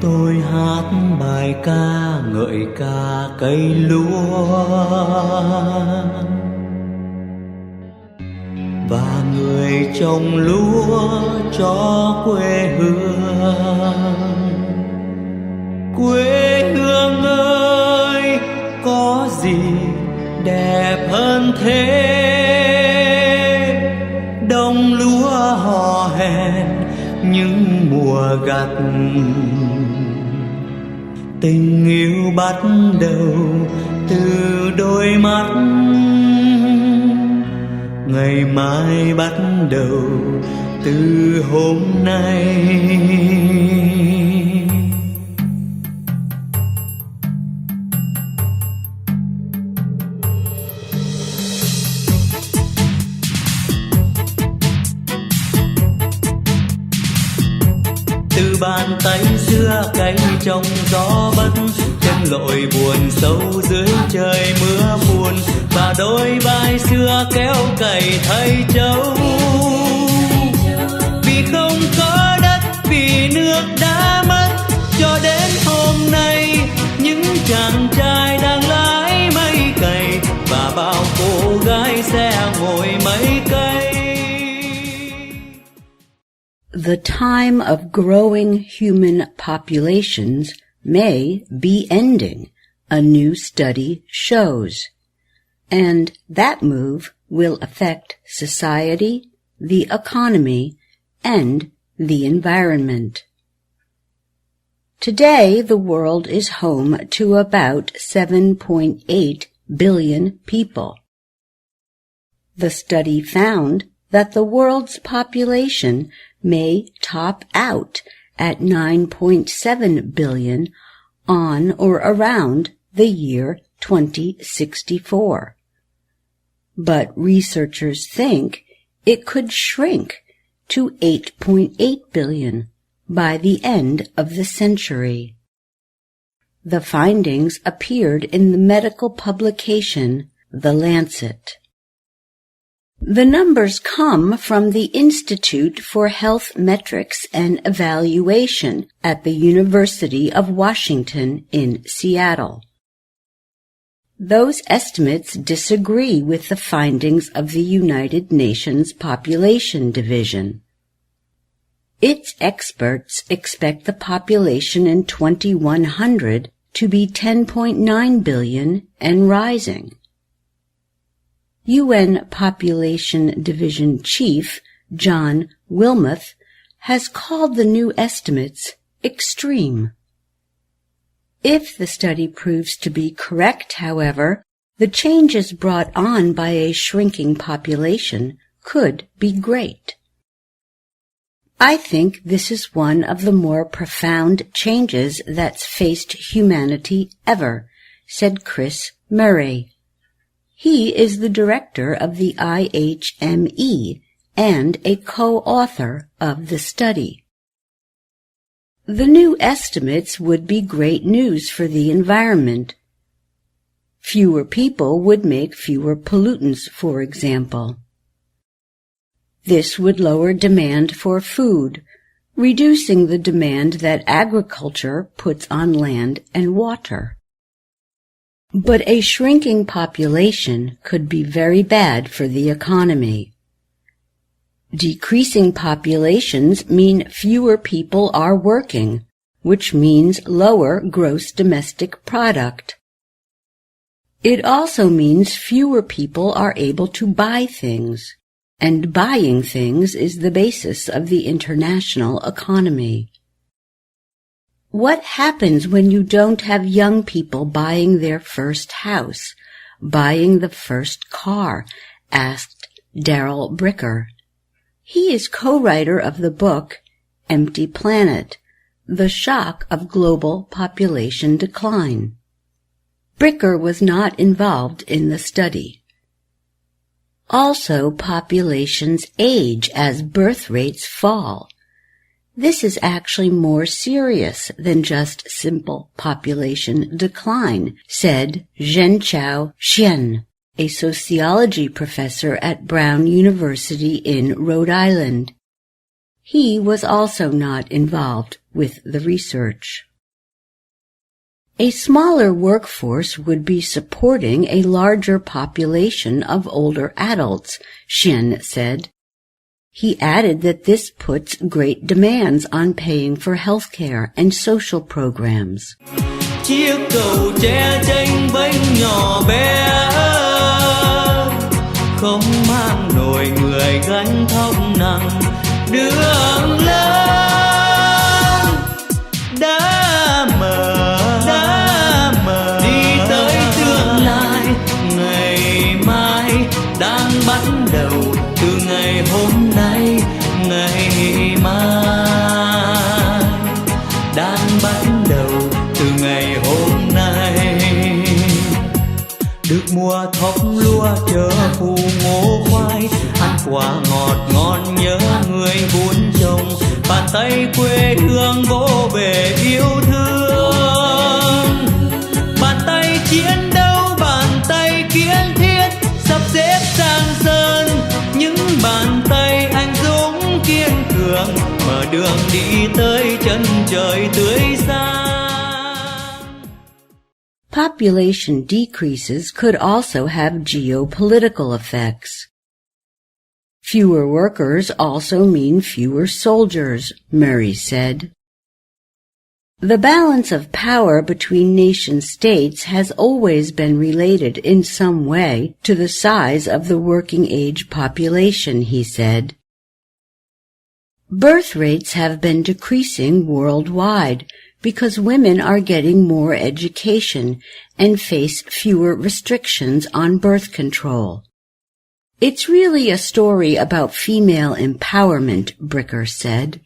Tôi hát bài ca ngợi ca cây lúa và người trồng lúa cho quê hương. Quê hương ơi, có gì đẹp hơn thế? Đồng lúa hò hẹn những mùa gặt, tình yêu bắt đầu từ đôi mắt, ngày mai bắt đầu từ hôm nay. Từ bàn tay xưa cày trong gió bất, chân lội buồn sâu dưới trời mưa buồn, và đôi vai xưa kéo cày thay trâu. Vì không có đất, vì nước đã mất, cho đến hôm nay những chàng trai đang lái máy cày và bao cô gái sẽ ngồi máy cày. The time of growing human populations may be ending, a new study shows, and that move will affect society, the economy, and the environment. Today, the world is home to about 7.8 billion people. The study found that the world's population may top out at 9.7 billion on or around the year 2064. But researchers think it could shrink to 8.8 billion by the end of the century. The findings appeared in the medical publication The Lancet. The numbers come from the Institute for Health Metrics and Evaluation at the University of Washington in Seattle. Those estimates disagree with the findings of the United Nations Population Division. Its experts expect the population in 2100 to be 10.9 billion and rising. UN Population Division Chief John Wilmoth has called the new estimates extreme. If the study proves to be correct, however, the changes brought on by a shrinking population could be great. I think this is one of the more profound changes that's faced humanity ever, said Chris Murray. He is the director of the IHME and a co-author of the study. The new estimates would be great news for the environment. Fewer people would make fewer pollutants, for example. This would lower demand for food, reducing the demand that agriculture puts on land and water. But a shrinking population could be very bad for the economy. Decreasing populations mean fewer people are working, which means lower gross domestic product. It also means fewer people are able to buy things, and buying things is the basis of the international economy. What happens when you don't have young people buying their first house, buying the first car? Asked Darrell Bricker. He is co-writer of the book Empty Planet, The Shock of Global Population Decline. Bricker was not involved in the study. Also, populations age as birth rates fall. This is actually more serious than just simple population decline, said Zhenchao Xian, a sociology professor at Brown University in Rhode Island. He was also not involved with the research. A smaller workforce would be supporting a larger population of older adults, Shen said. He added that this puts great demands on paying for health care and social programs. Chiếc cầu tre chênh vênh nhỏ bé, không mang nổi người gánh thóc nặng. Đường lớn đã mở đi tới tương lai. Ngày mai đang bắt đầu từ ngày hôm nay. Ngày mai đang bắt đầu từ ngày hôm nay. Được mùa thóc lúa chờ phụ ngô khoai, ăn quả ngọt ngon nhớ người vun trồng. Bàn tay quê hương vỗ về yêu thương, bàn tay chiến đấu, bàn tay kiến thiết, sắp xếp sang sơn. Những bàn tay anh dũng kiên cường, mở đường đi tới chân trời tươi sáng. Population decreases could also have geopolitical effects. Fewer workers also mean fewer soldiers, Murray said. The balance of power between nation-states has always been related in some way to the size of the working-age population, he said. Birth rates have been decreasing worldwide because women are getting more education and face fewer restrictions on birth control. It's really a story about female empowerment, Bricker said.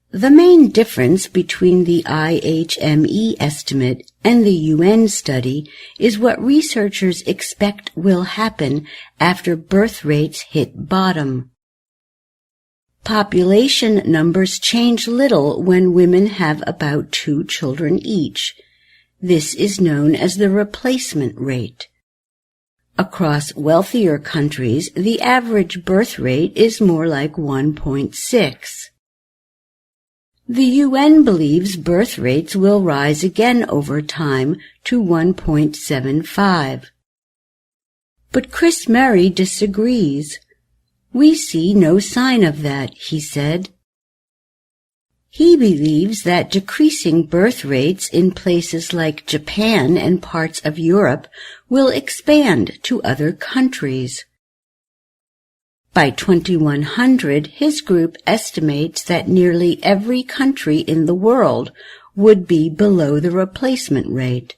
The main difference between the IHME estimate and the UN study is what researchers expect will happen after birth rates hit bottom. Population numbers change little when women have about 2 children each. This is known as the replacement rate. Across wealthier countries, the average birth rate is more like 1.6. The UN believes birth rates will rise again over time to 1.75. But Chris Murray disagrees. We see no sign of that, he said. He believes that decreasing birth rates in places like Japan and parts of Europe will expand to other countries. By 2100, his group estimates that nearly every country in the world would be below the replacement rate.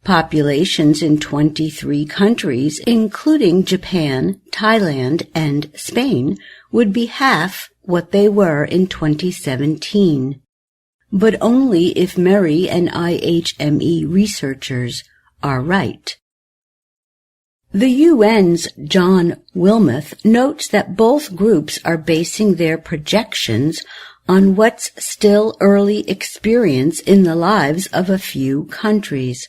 Populations in 23 countries, including Japan, Thailand, and Spain, would be half what they were in 2017, but only if Murray and IHME researchers are right. The UN's John Wilmoth notes that both groups are basing their projections on what's still early experience in the lives of a few countries.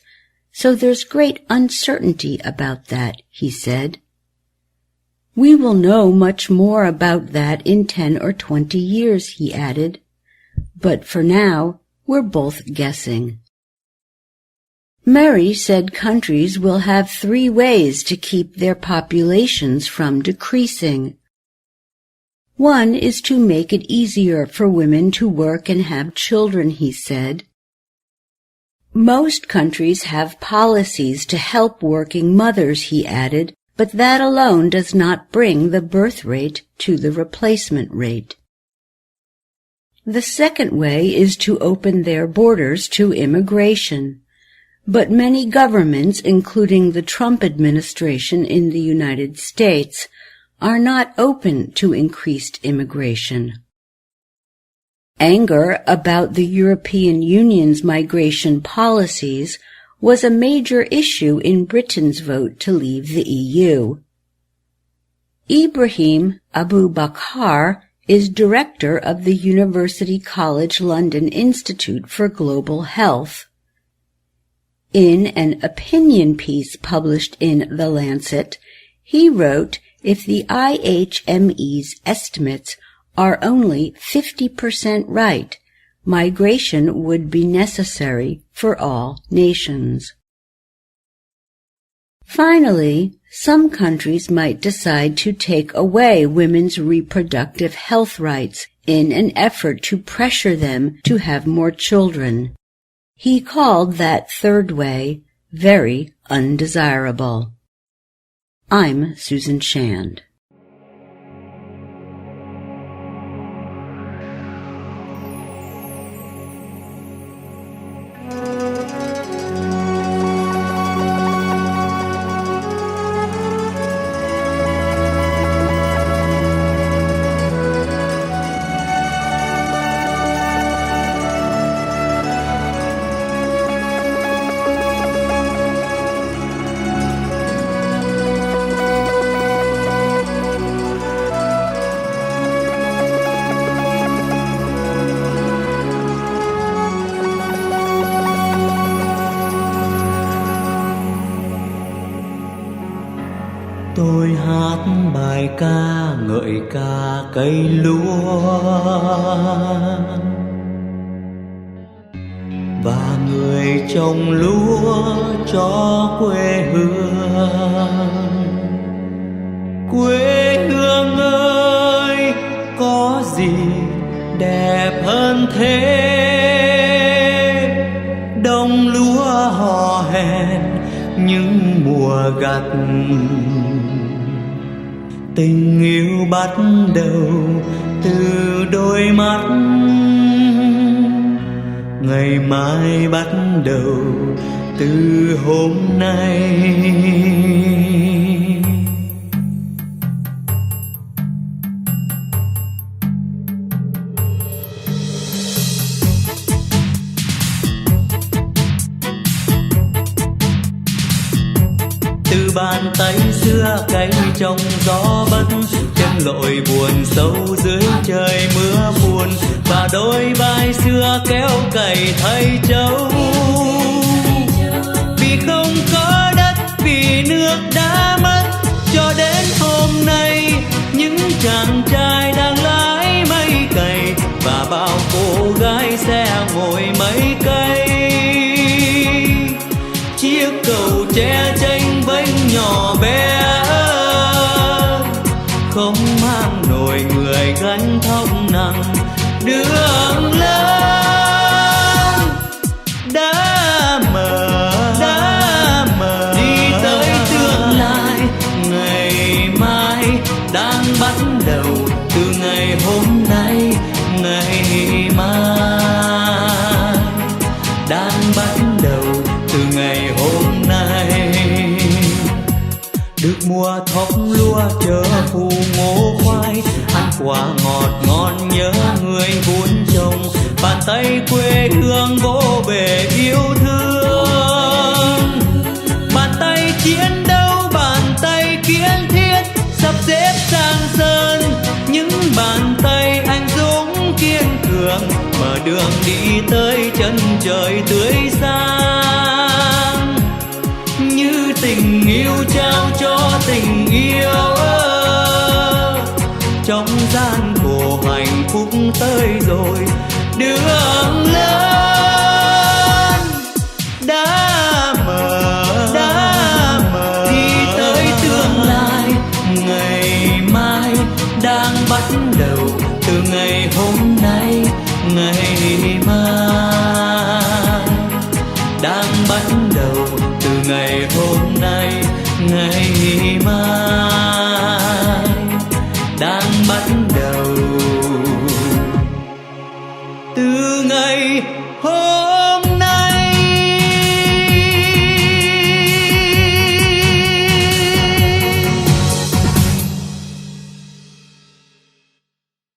So there's great uncertainty about that, he said. We will know much more about that in 10 or 20 years, he added. But for now, we're both guessing. Murray said countries will have 3 ways to keep their populations from decreasing. One is to make it easier for women to work and have children, he said. Most countries have policies to help working mothers, he added, but that alone does not bring the birth rate to the replacement rate. The second way is to open their borders to immigration. But many governments, including the Trump administration in the United States, are not open to increased immigration. Anger about the European Union's migration policies was a major issue in Britain's vote to leave the EU. Ibrahim Abu Bakr is director of the University College London Institute for Global Health. In an opinion piece published in The Lancet, he wrote, if the IHME's estimates are only 50% right, migration would be necessary for all nations. Finally, some countries might decide to take away women's reproductive health rights in an effort to pressure them to have more children. He called that third way very undesirable. I'm Susan Shand. Tôi hát bài ca ngợi ca cây lúa và người trồng lúa cho quê hương. Quê hương ơi, có gì đẹp hơn thế? Đồng lúa hò hẹn những mùa gặt, tình yêu bắt đầu từ đôi mắt, ngày mai bắt đầu từ hôm nay. Từ bàn tay xưa cày trong gió bất, chân lội buồn sâu dưới trời mưa buồn, và đôi vai xưa kéo cày thay trâu. Vì không có đất, vì nước đã mất, cho đến hôm nay những chàng trai đang lái máy cày và bao cô gái xe ngồi máy cây. Chiếc cầu tre tranh vênh nhỏ bé không mang nổi người gánh thóc nặng. Đường lớn đã mở đi tới tương lai. Ngày mai đang bắt đầu từ ngày hôm nay. Ngày mai đang bắt đầu từ ngày hôm nay. Được mùa thóc lúa chờ phù ngô khoai, ăn quả ngọt ngon nhớ người vun trồng. Bàn tay quê hương vỗ về yêu thương, bàn tay chiến đấu, bàn tay kiến thiết, sắp xếp sang sơn. Những bàn tay anh dũng kiên cường, mở đường đi tới chân trời tươi sáng. Như tình yêu trao cho tình yêu, trong gian khổ hạnh phúc tới rồi. Đường lớn đã mở đi tới tương lai. Ngày mai đang bắt đầu từ ngày hôm nay. Ngày mai đang bắt đầu từ ngày hôm nay. Ngày mai